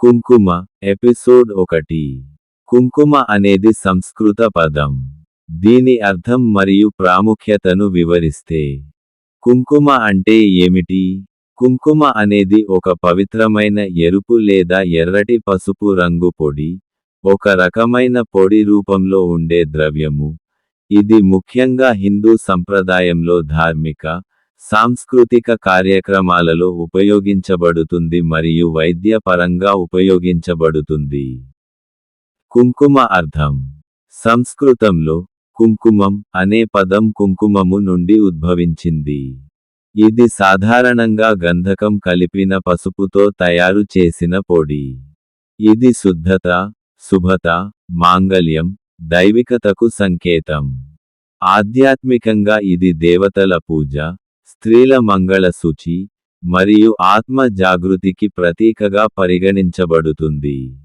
కుంకుమ ఎపిసోడ్ 1. కుంకుమ అనేది సంస్కృత పదం. దీని అర్థం మరియు ప్రాముఖ్యతను వివరిస్తే, కుంకుమ అంటే ఏమిటి? కుంకుమ అనేది ఒక పవిత్రమైన ఎరుపు లేదా ఎర్రటి పసుపు రంగు పొడి, ఒక రకమైన పొడి రూపంలో ఉండే ద్రవ్యము. ఇది ముఖ్యంగా హిందూ సంప్రదాయంలో ధార్మిక, సాంస్కృతిక కార్యక్రమాలలో ఉపయోగించబడుతుంది మరియు వైద్య పరంగా ఉపయోగించబడుతుంది. కుంకుమ అర్థం. సంస్కృతంలో కుంకుమం అనే పదం కుంకుమము నుండి ఉద్భవించింది. ఇది సాధారణంగా గంధకం కలిపిన పసుపుతో తయారు చేసిన పొడి. ఇది శుద్ధత, శుభత, మాంగళ్యం, దైవికతకు సంకేతం. ఆధ్యాత్మికంగా ఇది దేవతల పూజ, స్త్రీల మంగళ సూచి, మరియు ఆత్మ జాగృతికి ప్రతీకగా పరిగణించబడుతుంది.